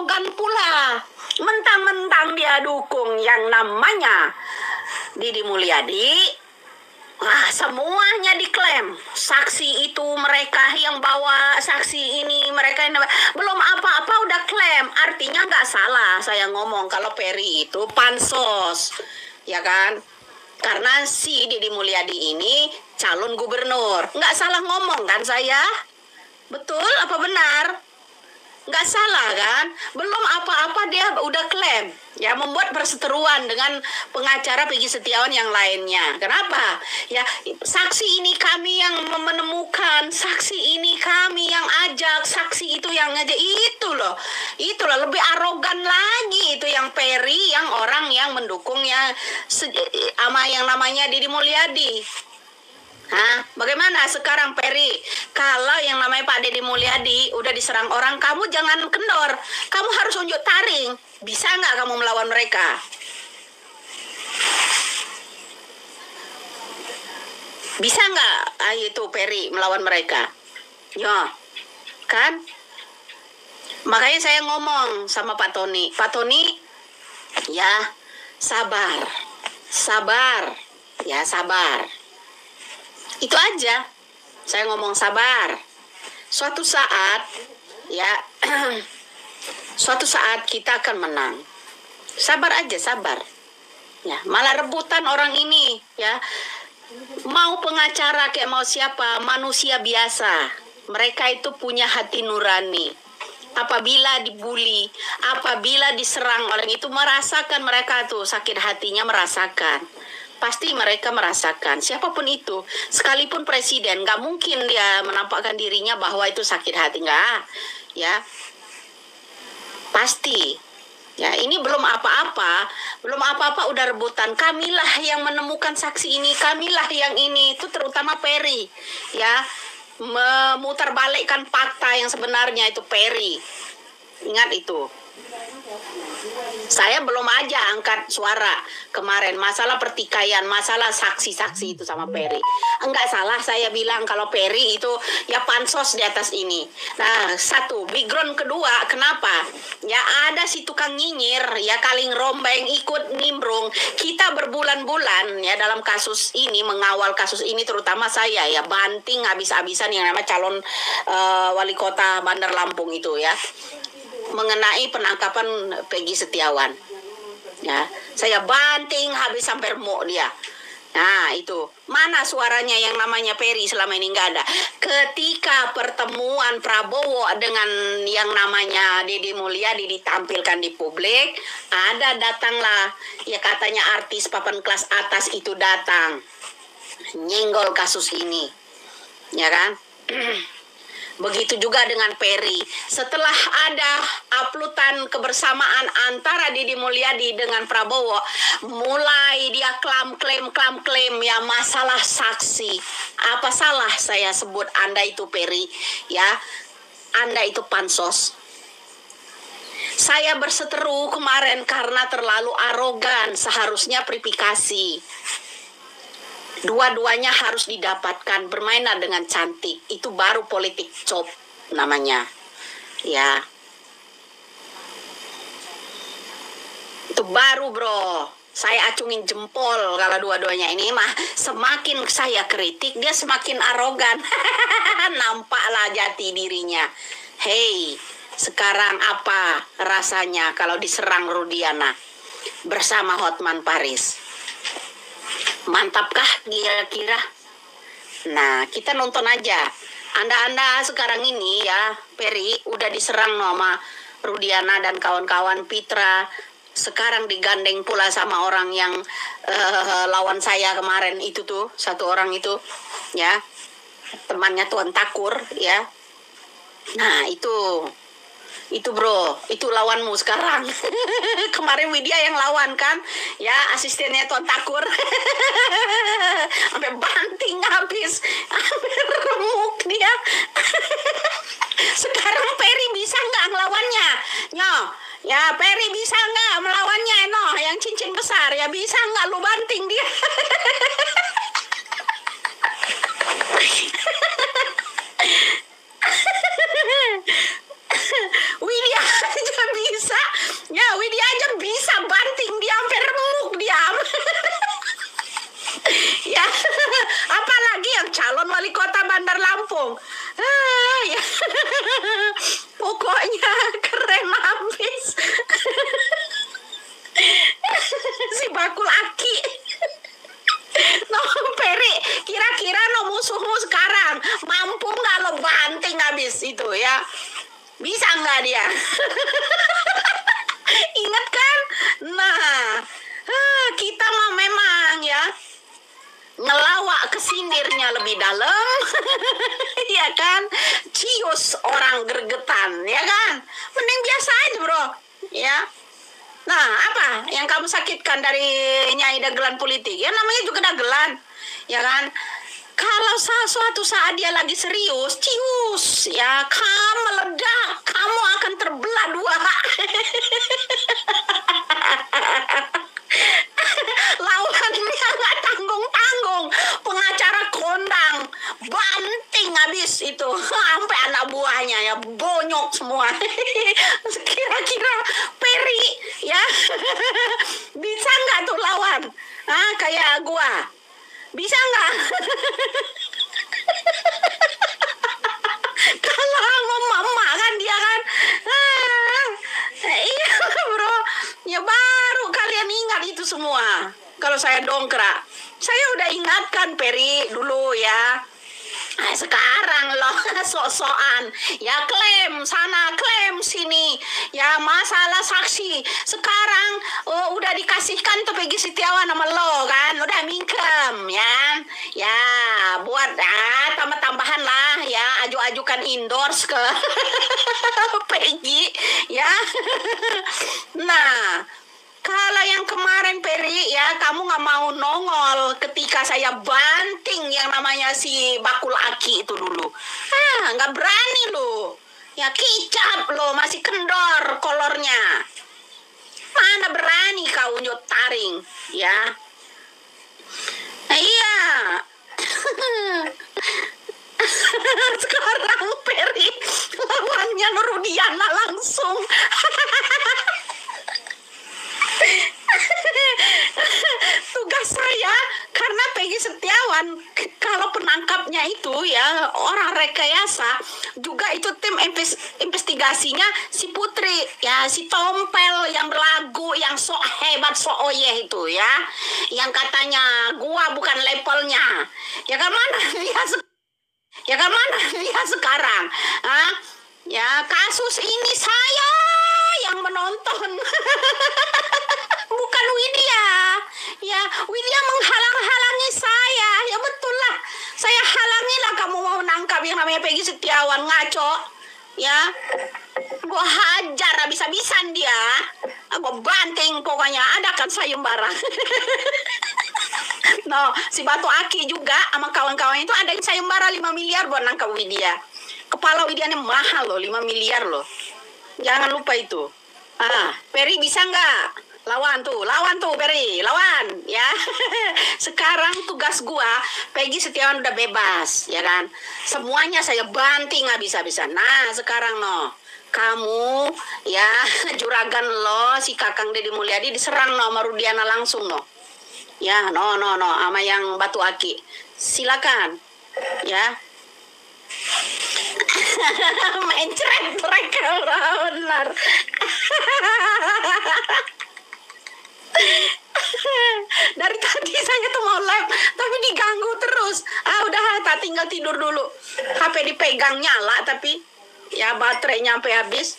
arogan pula. Mentang-mentang dia dukung yang namanya Didi Mulyadi, wah, semuanya diklaim. Saksi itu mereka yang bawa, saksi ini mereka yang belum apa-apa udah klaim. Artinya nggak salah saya ngomong kalau Peri itu pansos, ya kan? Karena si Didi Mulyadi ini calon gubernur. Nggak salah ngomong kan saya? Betul apa benar? Nggak salah kan? Belum apa-apa dia udah klaim, ya, membuat perseteruan dengan pengacara Peggy Setiawan yang lainnya. Kenapa? Ya, saksi ini kami yang menemukan, saksi ini kami yang ajak, saksi itu yang ngajak. Itulah lebih arogan lagi itu yang Peri, yang orang yang mendukungnya sama yang namanya Didi Mulyadi. Hah? Bagaimana sekarang Peri? Kalau yang namanya Pak Didi Mulyadi udah diserang orang, kamu jangan kendor. Kamu harus unjuk taring. Bisa nggak kamu melawan mereka? Bisa nggak itu Peri melawan mereka? Ya, kan? Makanya saya ngomong sama Pak Tony. Pak Tony, ya, sabar. Sabar. Ya, sabar. Itu aja. Saya ngomong sabar. Suatu saat, ya, suatu saat kita akan menang. Sabar aja, sabar. Ya, malah rebutan orang ini, ya. Mau pengacara kayak mau siapa, manusia biasa. Mereka itu punya hati nurani. Apabila dibully, apabila diserang orang itu, merasakan mereka tuh sakit hatinya, merasakan. Pasti mereka merasakan, siapapun itu, sekalipun presiden, nggak mungkin dia menampakkan dirinya bahwa itu sakit hati, nggak, ya, pasti, ya, ini belum apa-apa udah rebutan, kamilah yang menemukan saksi ini, kamilah yang ini, itu terutama Peri, ya, memutarbalikkan fakta yang sebenarnya itu Peri, ingat itu. Saya belum aja angkat suara kemarin masalah pertikaian, masalah saksi-saksi itu sama Peri. Enggak salah saya bilang kalau Peri itu ya pansos di atas ini. Nah, satu, background kedua, kenapa? Ya ada si tukang nyinyir, ya Kaling Rombeng ikut nimbrung. Kita berbulan-bulan ya dalam kasus ini, mengawal kasus ini terutama saya ya, banting habis-habisan yang namanya calon wali kota Bandar Lampung itu ya. Mengenai penangkapan Peggy Setiawan, ya, saya banting habis sampai remuk dia. Nah itu, mana suaranya yang namanya Peri selama ini nggak ada. Ketika pertemuan Prabowo dengan yang namanya Didi Mulyadi ditampilkan di publik, ada datanglah, ya katanya artis papan kelas atas itu datang, nyenggol kasus ini, ya kan? Begitu juga dengan Peri. Setelah ada uploadan kebersamaan antara Didi Mulyadi dengan Prabowo, mulai dia klaim ya masalah saksi. Apa salah saya sebut Anda itu Peri? Ya, Anda itu pansos. Saya berseteru kemarin karena terlalu arogan, seharusnya verifikasi. Dua-duanya harus didapatkan, bermainan dengan cantik. Itu baru politik cop namanya. Ya. Itu baru, bro. Saya acungin jempol kalau dua-duanya ini mah. Semakin saya kritik, dia semakin arogan. Nampaklah jati dirinya. Hei, sekarang apa rasanya kalau diserang Rudiana bersama Hotman Paris? Mantapkah kira-kira? Nah, kita nonton aja. Anda sekarang ini ya, Peri udah diserang sama Rudiana dan kawan-kawan Pitra. Sekarang digandeng pula sama orang yang lawan saya kemarin itu tuh, satu orang itu, ya, temannya Tuan Takur, ya. Nah, itu bro, itu lawanmu sekarang. Kemarin Widya yang lawan kan, ya asistennya Tuan Takur. Sampai banting habis, hampir remuk dia. Sekarang Peri bisa nggak ngelawannya? Ya Peri bisa nggak melawannya? Yang cincin besar, ya bisa nggak lu banting dia? Widya aja bisa. nggak dia? Ingat kan? Nah, kita mah memang ya ngelawak ke sindirnya lebih dalam, ya kan? Cius orang gregetan, ya kan? Mending biasa aja bro, ya. Nah, apa yang kamu sakitkan dari Nyai dagelan politik? Ya namanya juga dagelan, ya kan? Kalau suatu saat dia lagi serius, cius, ya kamu meledak, kamu akan terbelah dua. Lawannya nggak tanggung-tanggung, pengacara kondang, banting habis itu, sampai anak buahnya ya bonyok semua. Kira-kira Peri ya bisa nggak tuh lawan? Kayak gua, bisa nggak? Kalau sama mama kan dia kan, iya bro, ya baru kalian ingat itu semua. Kalau saya dongkrak, saya udah ingatkan Peri dulu ya. Sekarang loh sok-sokan ya, klaim sana klaim sini ya, masalah saksi sekarang udah dikasihkan tuh Peggy Setiawan sama lo kan, udah mingkem ya buat tambah-tambahan lah ya, aju-ajukan endorse ke Peggy ya. Nah, kalau yang kemarin Peri ya, kamu nggak mau nongol ketika saya banting yang namanya si bakul aki itu dulu. Nggak berani lo. Ya kicap lo, masih kendor kolornya. Mana berani kau unjuk taring, ya. Nah, iya. Sekarang Peri lawannya Nurudiana langsung. Tugas saya karena Peggy Setiawan kalau penangkapnya itu ya orang rekayasa, juga itu tim investigasinya si Putri ya, si Tompel yang berlagu yang sok hebat sok oyeh itu ya, yang katanya gua bukan levelnya ya kan, mana dia sekarang ya, kasus ini saya yang menonton. Bukan Widya ya, Widya menghalang-halangi saya ya, betul lah, saya halangi lah kamu mau nangkap yang namanya Peggy Setiawan, ngaco ya, gua hajar habis-habisan dia, gua banting pokoknya, ada kan sayembara. No, si Batu Aki juga sama kawan-kawannya itu ada yang sayembara 5 miliar buat nangkap Widya. Kepala Widya ini mahal loh, 5 miliar loh, jangan lupa itu. Peri bisa nggak? Lawan tuh Peri, lawan ya. Sekarang tugas gua, Peggy Setiawan udah bebas ya kan, semuanya saya banting habis-habisan. Nah sekarang kamu ya, juragan lo si Kakang Deddy Mulyadi diserang sama Rudiana langsung ya, sama yang Batu Aki, silakan ya. Main cerek mereka benar. Dari tadi saya tuh mau live tapi diganggu terus. Udah tak tinggal tidur dulu. HP dipegang nyala tapi ya baterainya sampai habis.